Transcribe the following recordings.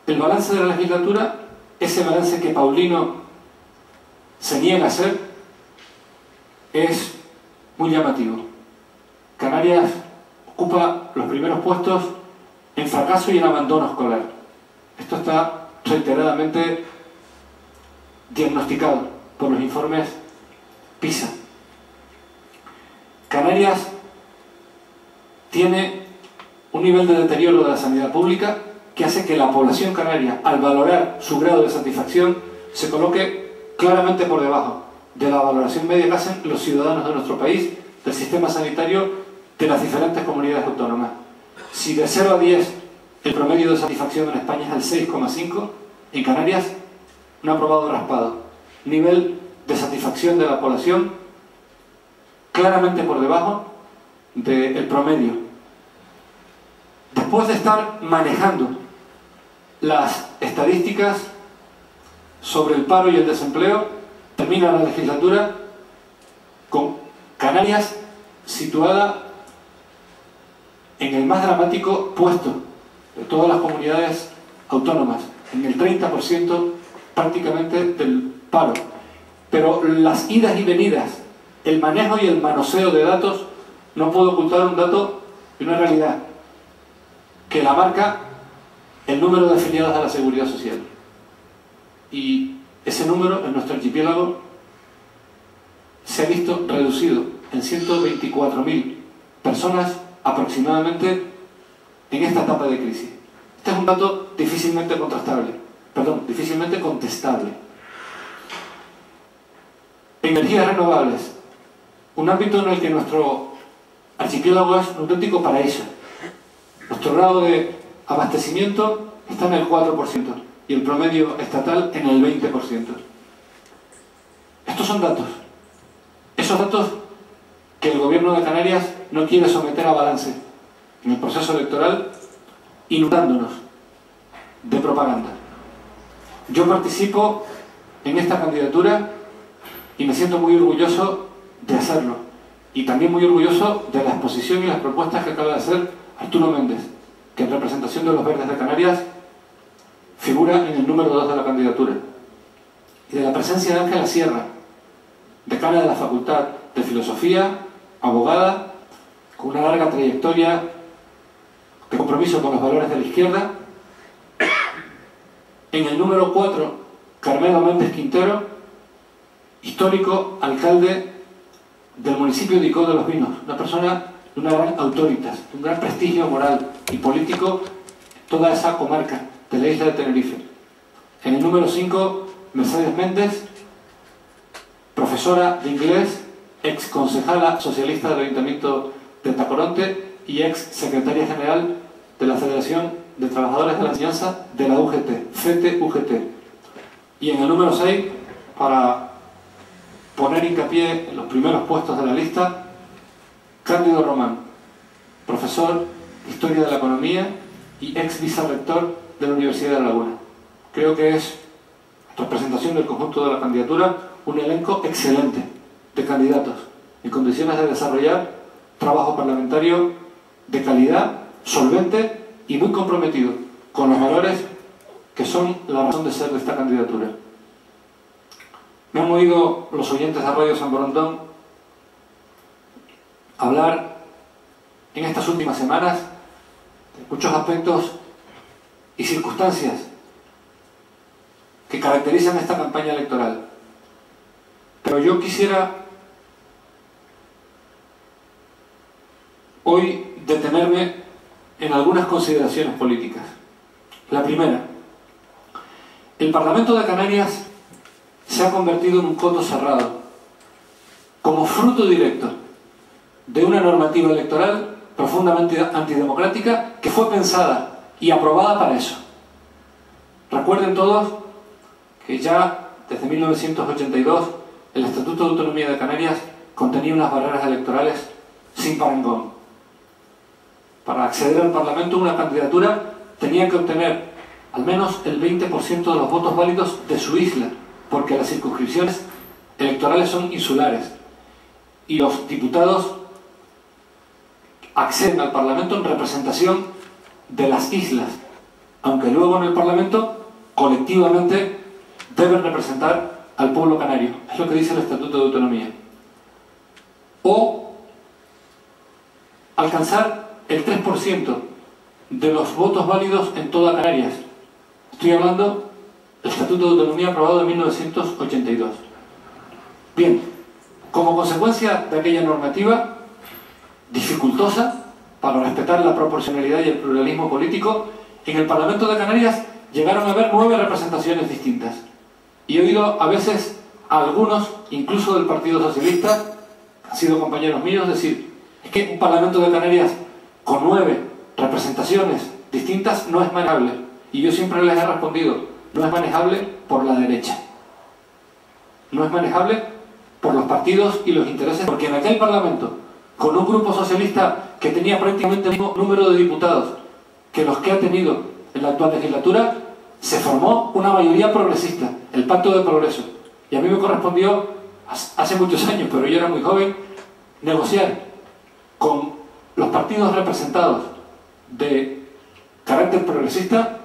El balance de la legislatura, ese balance que Paulino se niega a hacer, es muy llamativo. Canarias ocupa los primeros puestos en fracaso y en abandono escolar. Esto está reiteradamente diagnosticado por los informes PISA. Canarias tiene un nivel de deterioro de la sanidad pública que hace que la población canaria, al valorar su grado de satisfacción, se coloque claramente por debajo de la valoración media que hacen los ciudadanos de nuestro país del sistema sanitario de las diferentes comunidades autónomas. Si de 0 a 10 el promedio de satisfacción en España es el 6,5, en Canarias un aprobado raspado. Nivel de satisfacción de la población claramente por debajo del promedio. Después de estar manejando las estadísticas sobre el paro y el desempleo, termina la legislatura con Canarias situada en el más dramático puesto de todas las comunidades autónomas, en el 30% prácticamente del paro. Pero las idas y venidas, el manejo y el manoseo de datos, no puedo ocultar un dato y una realidad, que la marca el número de afiliados a la Seguridad Social. Y ese número en nuestro archipiélago se ha visto reducido en 124.000 personas aproximadamente en esta etapa de crisis. Este es un dato difícilmente contestable. Energías renovables, un ámbito en el que nuestro archipiélago es un auténtico paraíso. Nuestro grado de abastecimiento está en el 4% y el promedio estatal en el 20%. Estos son datos. Esos datos que el gobierno de Canarias no quiere someter a balance en el proceso electoral, inundándonos de propaganda. Yo participo en esta candidatura y me siento muy orgulloso de hacerlo. Y también muy orgulloso de la exposición y las propuestas que acaba de hacer Arturo Méndez, que en representación de los Verdes de Canarias figura en el número 2 de la candidatura. Y de la presencia de Ángela Sierra, decana de la Facultad de Filosofía, abogada, con una larga trayectoria de compromiso con los valores de la izquierda. En el número 4, Carmelo Méndez Quintero, histórico alcalde del municipio de Icó de los Vinos, una persona de una gran autoritas, de un gran prestigio moral y político en toda esa comarca de la isla de Tenerife. En el número 5, Mercedes Méndez, profesora de inglés, ex concejala socialista del Ayuntamiento de Tacoronte y ex secretaria general de la Federación de Trabajadores de la Enseñanza de la UGT, FETE-UGT. Y en el número 6, para poner hincapié en los primeros puestos de la lista, Cándido Román, profesor de Historia de la Economía y ex vicerrector de la Universidad de La Laguna. Creo que es, representación del conjunto de la candidatura, un elenco excelente de candidatos en condiciones de desarrollar trabajo parlamentario de calidad, solvente y muy comprometido con los valores que son la razón de ser de esta candidatura. Me han oído los oyentes de Radio San Borondón hablar en estas últimas semanas de muchos aspectos y circunstancias que caracterizan esta campaña electoral. Pero yo quisiera hoy detenerme en algunas consideraciones políticas. La primera, el Parlamento de Canarias se ha convertido en un coto cerrado, como fruto directo de una normativa electoral profundamente antidemocrática que fue pensada y aprobada para eso. Recuerden todos que ya desde 1982 el Estatuto de Autonomía de Canarias contenía unas barreras electorales sin parangón. Para acceder al Parlamento, una candidatura tenía que obtener al menos el 20% de los votos válidos de su isla, porque las circunscripciones electorales son insulares y los diputados acceden al Parlamento en representación de las islas aunque luego en el Parlamento colectivamente deben representar al pueblo canario. Es lo que dice el Estatuto de Autonomía. O alcanzar el 3% de los votos válidos en toda Canarias. Estoy hablando del Estatuto de Autonomía aprobado en 1982. Bien, como consecuencia de aquella normativa dificultosa para respetar la proporcionalidad y el pluralismo político, en el Parlamento de Canarias llegaron a haber 9 representaciones distintas. Y he oído a veces a algunos, incluso del Partido Socialista, han sido compañeros míos, decir: es que un Parlamento de Canarias con 9 representaciones distintas no es manejable. Y yo siempre les he respondido: no es manejable por la derecha. No es manejable por los partidos y los intereses, porque en aquel Parlamento, con un grupo socialista que tenía prácticamente el mismo número de diputados que los que ha tenido en la actual legislatura, se formó una mayoría progresista, el Pacto de Progreso. Y a mí me correspondió, hace muchos años, pero yo era muy joven, negociar con los partidos representados de carácter progresista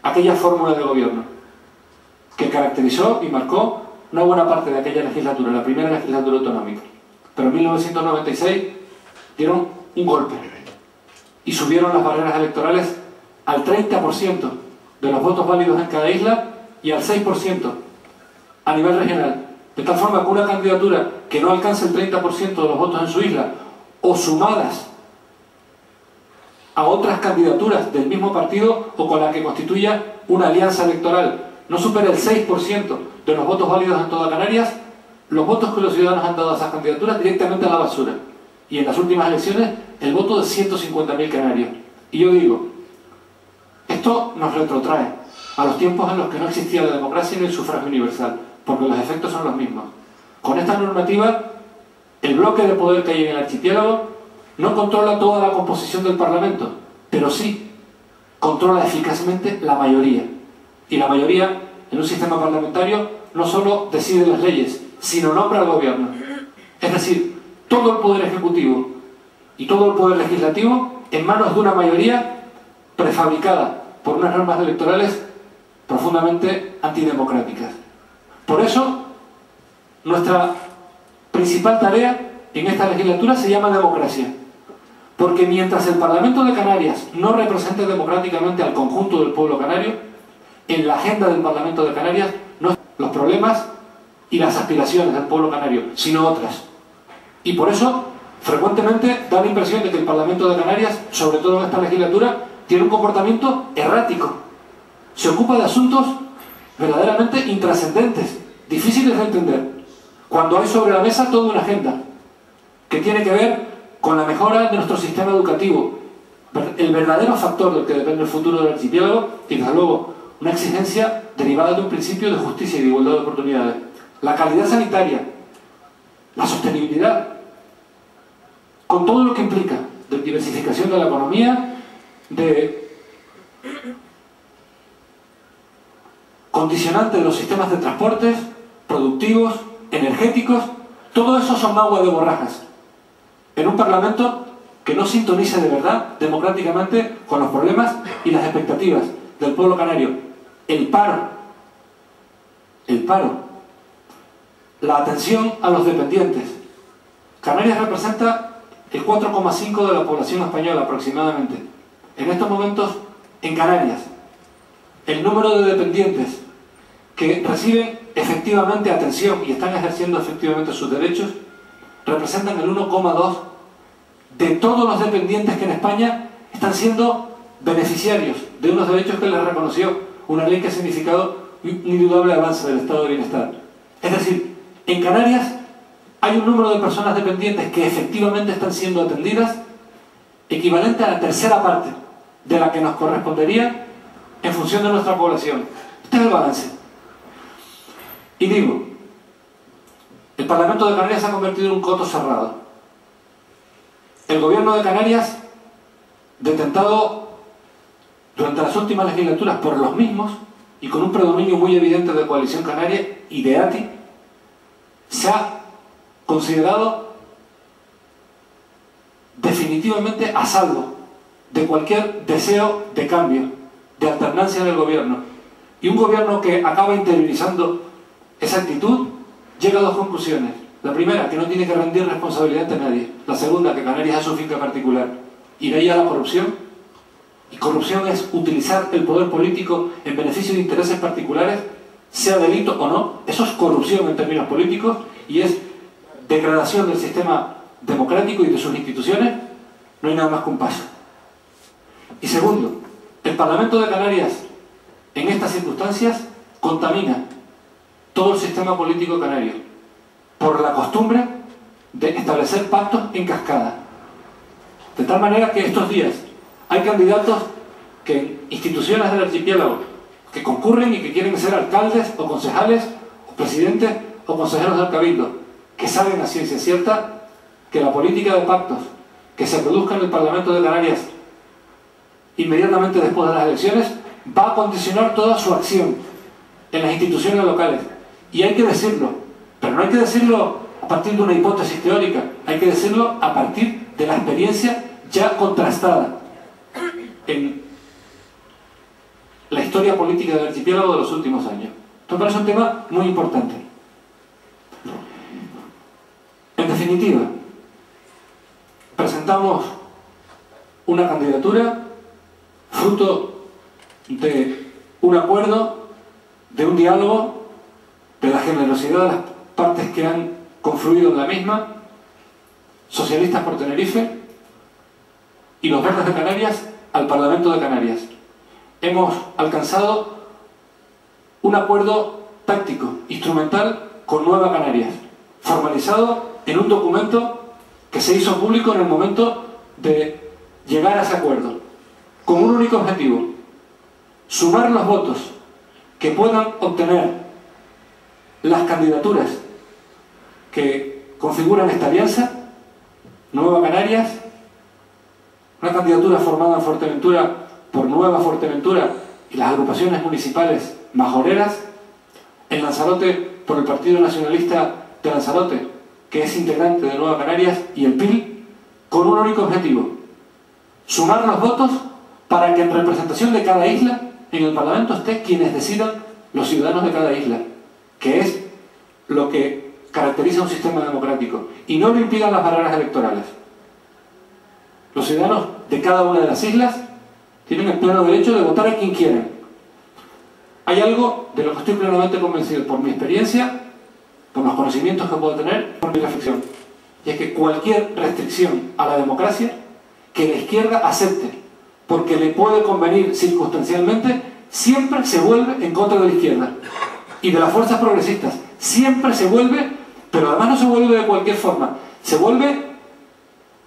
aquella fórmula de gobierno que caracterizó y marcó una buena parte de aquella legislatura, la primera legislatura autonómica. Pero en 1996 dieron un golpe y subieron las barreras electorales al 30% de los votos válidos en cada isla y al 6% a nivel regional. De tal forma que una candidatura que no alcance el 30% de los votos en su isla, o sumadas a otras candidaturas del mismo partido o con la que constituya una alianza electoral, no supere el 6% de los votos válidos en toda Canarias, los votos que los ciudadanos han dado a esas candidaturas directamente a la basura. Y en las últimas elecciones, el voto de 150.000 canarios. Y yo digo, esto nos retrotrae a los tiempos en los que no existía la democracia ni el sufragio universal, porque los efectos son los mismos. Con esta normativa, el bloque de poder que hay en el archipiélago no controla toda la composición del Parlamento, pero sí controla eficazmente la mayoría. Y la mayoría, en un sistema parlamentario, no solo decide las leyes, sino nombra al gobierno. Es decir, todo el poder ejecutivo y todo el poder legislativo en manos de una mayoría prefabricada por unas normas electorales profundamente antidemocráticas. Por eso, nuestra principal tarea en esta legislatura se llama democracia. Porque mientras el Parlamento de Canarias no represente democráticamente al conjunto del pueblo canario, en la agenda del Parlamento de Canarias no están los problemas y las aspiraciones del pueblo canario, sino otras. Y por eso, frecuentemente da la impresión de que el Parlamento de Canarias, sobre todo en esta legislatura, tiene un comportamiento errático. Se ocupa de asuntos verdaderamente intrascendentes, difíciles de entender, cuando hay sobre la mesa toda una agenda que tiene que ver con la mejora de nuestro sistema educativo, el verdadero factor del que depende el futuro del archipiélago, y desde luego una exigencia derivada de un principio de justicia y de igualdad de oportunidades, la calidad sanitaria, la sostenibilidad, con todo lo que implica de diversificación de la economía, de condicionante de los sistemas de transportes, productivos, energéticos. Todo eso son agua de borrajas en un Parlamento que no sintoniza de verdad democráticamente con los problemas y las expectativas del pueblo canario. El paro, la atención a los dependientes. Canarias representa el 4,5% de la población española aproximadamente. En estos momentos, en Canarias, el número de dependientes que reciben efectivamente atención y están ejerciendo efectivamente sus derechos representan el 1,2% de todos los dependientes que en España están siendo beneficiarios de unos derechos que les reconoció una ley que ha significado un indudable avance del estado de bienestar. Es decir, en Canarias hay un número de personas dependientes que efectivamente están siendo atendidas equivalente a la tercera parte de la que nos correspondería en función de nuestra población. Este es el balance. Y digo, el Parlamento de Canarias se ha convertido en un coto cerrado. El gobierno de Canarias, detentado durante las últimas legislaturas por los mismos y con un predominio muy evidente de Coalición Canaria y de ATI, se ha considerado definitivamente a salvo de cualquier deseo de cambio de alternancia en el gobierno. Y un gobierno que acaba interiorizando esa actitud llega a dos conclusiones. La primera, que no tiene que rendir responsabilidad ante nadie. La segunda, que Canarias es su finca particular. Y de ahí a la corrupción. Y corrupción es utilizar el poder político en beneficio de intereses particulares, sea delito o no. Eso es corrupción en términos políticos y es degradación del sistema democrático y de sus instituciones. No hay nada más que un paso. Y segundo, el Parlamento de Canarias en estas circunstancias contamina todo el sistema político canario por la costumbre de establecer pactos en cascada. De tal manera que estos días hay candidatos que en instituciones del archipiélago que concurren y que quieren ser alcaldes o concejales o presidentes o consejeros del cabildo, que saben a ciencia cierta que la política de pactos que se produzca en el Parlamento de Canarias inmediatamente después de las elecciones va a condicionar toda su acción en las instituciones locales. Y hay que decirlo, pero no hay que decirlo a partir de una hipótesis teórica, hay que decirlo a partir de la experiencia ya contrastada en la historia política del archipiélago de los últimos años. Esto me parece un tema muy importante. En definitiva, presentamos una candidatura fruto de un acuerdo, de un diálogo, de la generosidad de las partes que han confluido en la misma, Socialistas por Tenerife y los Verdes de Canarias al Parlamento de Canarias. Hemos alcanzado un acuerdo táctico, instrumental, con Nueva Canarias, formalizado en un documento que se hizo público en el momento de llegar a ese acuerdo, con un único objetivo: sumar los votos que puedan obtener las candidaturas que configuran esta alianza. Nueva Canarias, una candidatura formada en Fuerteventura por Nueva Fuerteventura y las agrupaciones municipales majoreras, en Lanzarote por el Partido Nacionalista de Lanzarote, que es integrante de Nueva Canarias, y el PIL, con un único objetivo: sumar los votos para que en representación de cada isla en el Parlamento esté quienes decidan los ciudadanos de cada isla, que es lo que caracteriza un sistema democrático, y no lo impidan las barreras electorales. Los ciudadanos de cada una de las islas tienen el pleno derecho de votar a quien quieran. Hay algo de lo que estoy plenamente convencido por mi experiencia, por los conocimientos que puedo tener, por mi reflexión, y es que cualquier restricción a la democracia que la izquierda acepte porque le puede convenir circunstancialmente, siempre se vuelve en contra de la izquierda y de las fuerzas progresistas. Siempre se vuelve, pero además no se vuelve de cualquier forma, se vuelve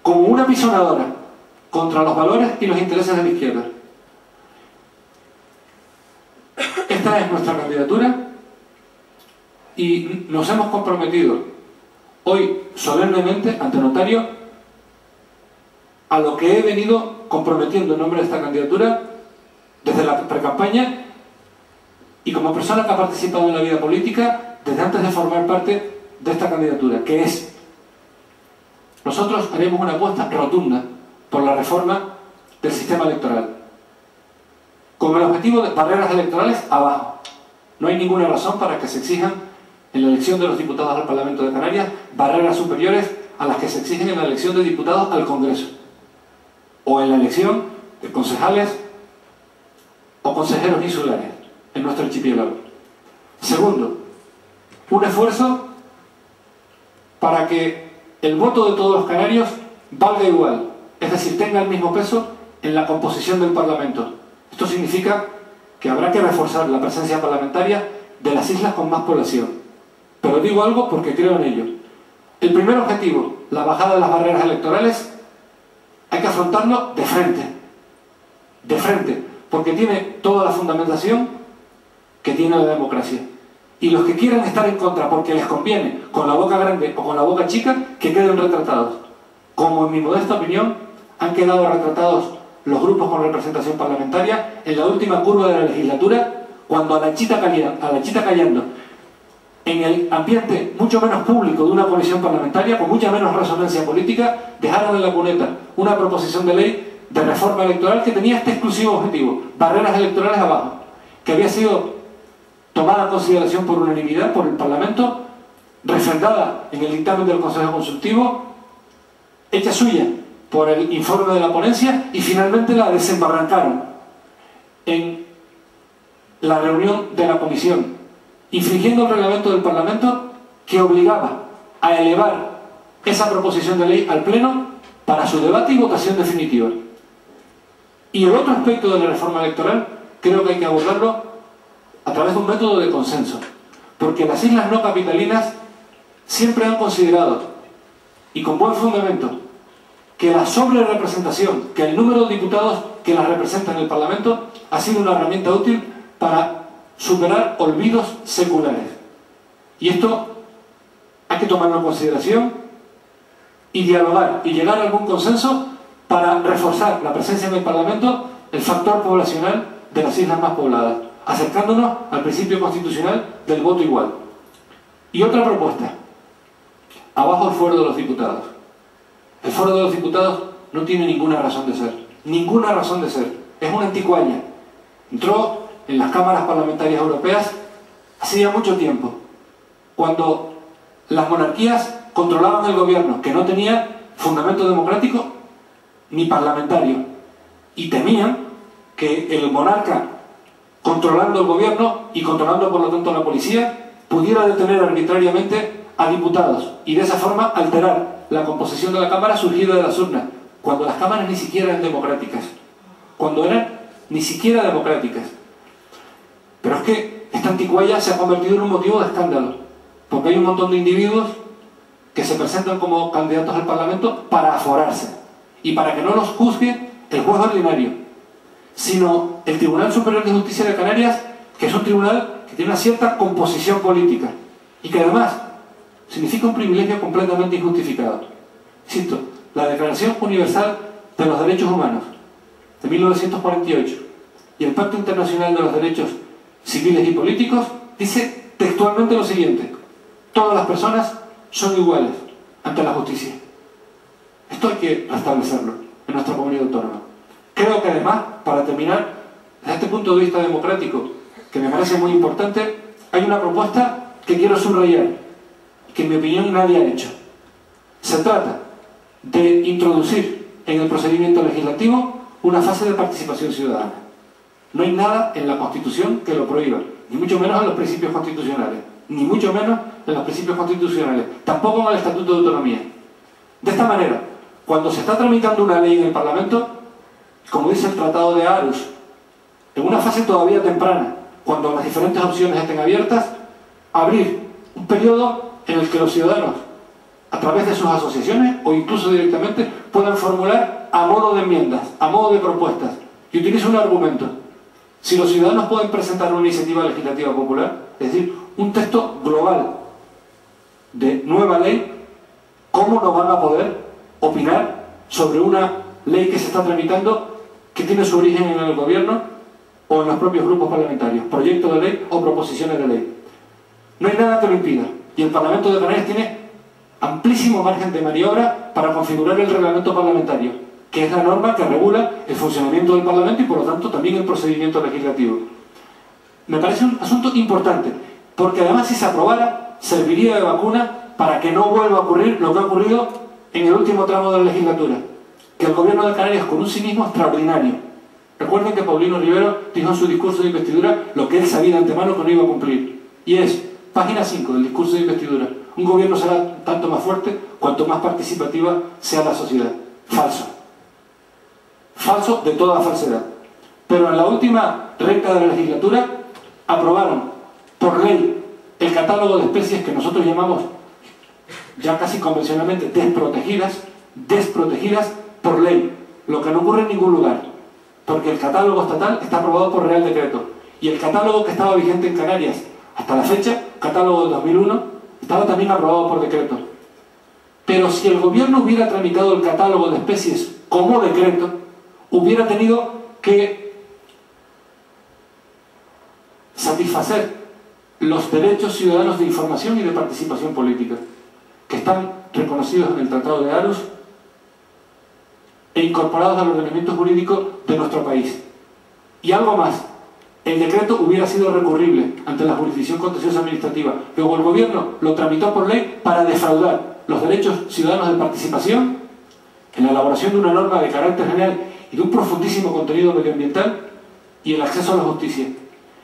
como una pisonadora contra los valores y los intereses de la izquierda. Esta es nuestra candidatura y nos hemos comprometido hoy solemnemente ante notario a lo que he venido comprometiendo en nombre de esta candidatura desde la precampaña y como persona que ha participado en la vida política desde antes de formar parte de esta candidatura, que es: nosotros haremos una apuesta rotunda por la reforma del sistema electoral, con el objetivo de barreras electorales abajo. No hay ninguna razón para que se exijan en la elección de los diputados al Parlamento de Canarias barreras superiores a las que se exigen en la elección de diputados al Congreso, o en la elección de concejales o consejeros insulares en nuestro archipiélago. Segundo, un esfuerzo para que el voto de todos los canarios valga igual, es decir, tenga el mismo peso en la composición del Parlamento. Esto significa que habrá que reforzar la presencia parlamentaria de las islas con más población. Pero digo algo porque creo en ello. El primer objetivo, la bajada de las barreras electorales, hay que afrontarlo de frente, porque tiene toda la fundamentación que tiene la democracia. Y los que quieran estar en contra porque les conviene, con la boca grande o con la boca chica, que queden retratados. Como en mi modesta opinión han quedado retratados los grupos con representación parlamentaria en la última curva de la legislatura, cuando a la chita callando, en el ambiente mucho menos público de una comisión parlamentaria, con mucha menos resonancia política, dejaron en la cuneta una proposición de ley de reforma electoral que tenía este exclusivo objetivo, barreras electorales abajo, que había sido tomada en consideración por unanimidad por el Parlamento, refrendada en el dictamen del Consejo Consultivo, hecha suya por el informe de la ponencia y finalmente la desembarrancaron en la reunión de la Comisión, infringiendo el reglamento del Parlamento que obligaba a elevar esa proposición de ley al Pleno para su debate y votación definitiva. Y el otro aspecto de la reforma electoral creo que hay que abordarlo a través de un método de consenso, porque las islas no capitalinas siempre han considerado, y con buen fundamento, que la sobrerepresentación, que el número de diputados que las representan en el Parlamento ha sido una herramienta útil para superar olvidos seculares. Y esto hay que tomarlo en consideración y dialogar y llegar a algún consenso para reforzar la presencia en el Parlamento, el factor poblacional de las islas más pobladas, acercándonos al principio constitucional del voto igual. Y otra propuesta: abajo el fuero de los diputados. El fuero de los diputados no tiene ninguna razón de ser. Ninguna razón de ser. Es una anticuaña. Entró en las cámaras parlamentarias europeas hace ya mucho tiempo, cuando las monarquías controlaban el gobierno, que no tenía fundamento democrático ni parlamentario, y temían que el monarca, controlando el gobierno y controlando por lo tanto la policía, pudiera detener arbitrariamente a diputados y de esa forma alterar la composición de la Cámara surgida de las urnas, cuando las cámaras ni siquiera eran democráticas, cuando eran ni siquiera democráticas. Pero es que esta anticuaya se ha convertido en un motivo de escándalo, porque hay un montón de individuos que se presentan como candidatos al Parlamento para aforarse y para que no los juzgue el juez ordinario, sino el Tribunal Superior de Justicia de Canarias, que es un tribunal que tiene una cierta composición política y que además significa un privilegio completamente injustificado. Insisto, la Declaración Universal de los Derechos Humanos de 1948 y el Pacto Internacional de los Derechos Civiles y Políticos dice textualmente lo siguiente: todas las personas son iguales ante la justicia. Esto hay que restablecerlo en nuestra comunidad autónoma. Creo que además, para terminar, desde este punto de vista democrático, que me parece muy importante, hay una propuesta que quiero subrayar, que en mi opinión nadie ha hecho. Se trata de introducir en el procedimiento legislativo una fase de participación ciudadana. No hay nada en la Constitución que lo prohíba, ni mucho menos en los principios constitucionales, ni mucho menos en los principios constitucionales, tampoco en el Estatuto de Autonomía. De esta manera, cuando se está tramitando una ley en el Parlamento, como dice el Tratado de Aarhus, en una fase todavía temprana, cuando las diferentes opciones estén abiertas, abrir un periodo en el que los ciudadanos, a través de sus asociaciones o incluso directamente, puedan formular a modo de enmiendas, a modo de propuestas. Y utilizo un argumento: si los ciudadanos pueden presentar una iniciativa legislativa popular, es decir, un texto global de nueva ley, ¿cómo no van a poder opinar sobre una ley que se está tramitando, que tiene su origen en el gobierno o en los propios grupos parlamentarios, proyectos de ley o proposiciones de ley? No hay nada que lo impida, y el Parlamento de Canarias tiene amplísimo margen de maniobra para configurar el reglamento parlamentario, que es la norma que regula el funcionamiento del Parlamento y por lo tanto también el procedimiento legislativo. Me parece un asunto importante, porque además, si se aprobara, serviría de vacuna para que no vuelva a ocurrir lo que ha ocurrido en el último tramo de la legislatura, que el gobierno de Canarias, con un cinismo extraordinario, recuerden que Paulino Rivero dijo en su discurso de investidura lo que él sabía de antemano que no iba a cumplir, y es, página 5 del discurso de investidura: un gobierno será tanto más fuerte cuanto más participativa sea la sociedad. Falso. Falso de toda falsedad. Pero en la última recta de la legislatura aprobaron por ley el catálogo de especies que nosotros llamamos ya casi convencionalmente desprotegidas por ley, lo que no ocurre en ningún lugar, porque el catálogo estatal está aprobado por Real Decreto, y el catálogo que estaba vigente en Canarias hasta la fecha, catálogo de 2001, estaba también aprobado por decreto. Pero si el gobierno hubiera tramitado el catálogo de especies como decreto, hubiera tenido que satisfacer los derechos ciudadanos de información y de participación política, que están reconocidos en el Tratado de Aarhus e incorporados al ordenamiento jurídico de nuestro país. Y algo más, el decreto hubiera sido recurrible ante la jurisdicción contenciosa administrativa, luego el gobierno lo tramitó por ley para defraudar los derechos ciudadanos de participación en la elaboración de una norma de carácter general y de un profundísimo contenido medioambiental y el acceso a la justicia.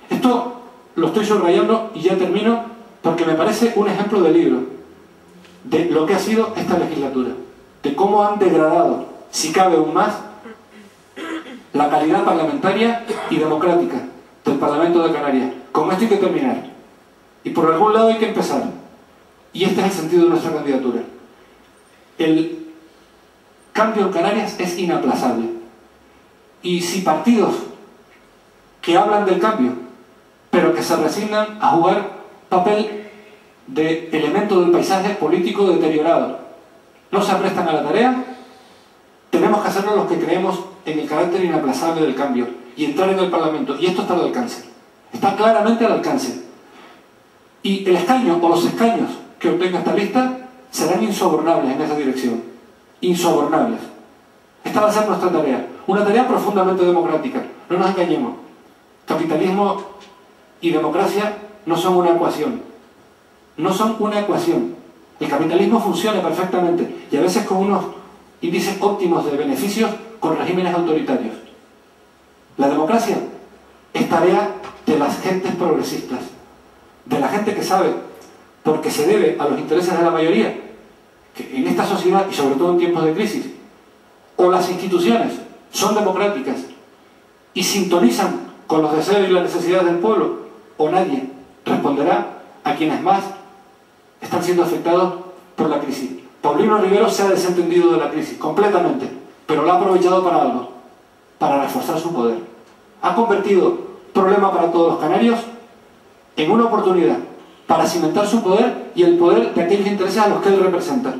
Esto lo estoy subrayando y ya termino porque me parece un ejemplo de libro de lo que ha sido esta legislatura, de cómo han degradado, si cabe aún más, la calidad parlamentaria y democrática del Parlamento de Canarias. Con esto hay que terminar. Y por algún lado hay que empezar. Y este es el sentido de nuestra candidatura. El cambio en Canarias es inaplazable. Y si partidos que hablan del cambio, pero que se resignan a jugar papel de elemento del paisaje político deteriorado, no se prestan a la tarea, tenemos que hacerlo los que creemos en el carácter inaplazable del cambio y entrar en el Parlamento. Y esto está al alcance. Está claramente al alcance. Y el escaño o los escaños que obtenga esta lista serán insobornables en esa dirección. Insobornables. Esta va a ser nuestra tarea. Una tarea profundamente democrática. No nos engañemos. Capitalismo y democracia no son una ecuación. No son una ecuación. El capitalismo funciona perfectamente y a veces con unos índices óptimos de beneficios con regímenes autoritarios. La democracia es tarea de las gentes progresistas, de la gente que sabe, porque se debe a los intereses de la mayoría, que en esta sociedad y sobre todo en tiempos de crisis, o las instituciones son democráticas y sintonizan con los deseos y las necesidades del pueblo, o nadie responderá a quienes más están siendo afectados por la crisis. Paulino Rivero se ha desentendido de la crisis completamente, pero la ha aprovechado para algo, para reforzar su poder. Ha convertido problema para todos los canarios en una oportunidad para cimentar su poder y el poder de aquellos intereses a los que él representa.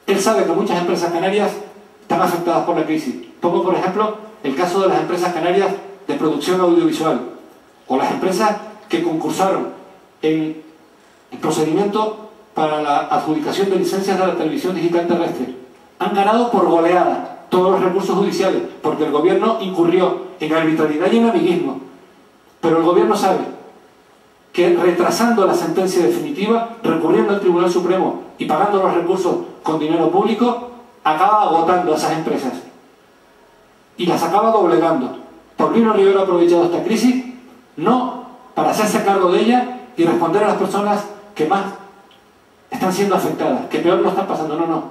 Él sabe que muchas empresas canarias están afectadas por la crisis. Pongo, por ejemplo, el caso de las empresas canarias de producción audiovisual o las empresas que concursaron en el procedimiento para la adjudicación de licencias de la televisión digital terrestre. Han ganado por goleada todos los recursos judiciales porque el gobierno incurrió en arbitrariedad y en amiguismo. Pero el gobierno sabe que retrasando la sentencia definitiva, recurriendo al Tribunal Supremo y pagando los recursos con dinero público, acaba agotando a esas empresas y las acaba doblegando. Paulino Rivero ha aprovechado esta crisis no para hacerse cargo de ella y responder a las personas que más están siendo afectadas, que peor lo están pasando, no,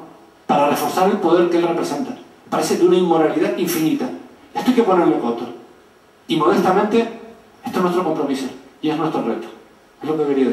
para reforzar el poder que él representa. Parece de una inmoralidad infinita. Esto hay que ponerle coto. Y modestamente, esto es nuestro compromiso y es nuestro reto. Es lo que quería decir.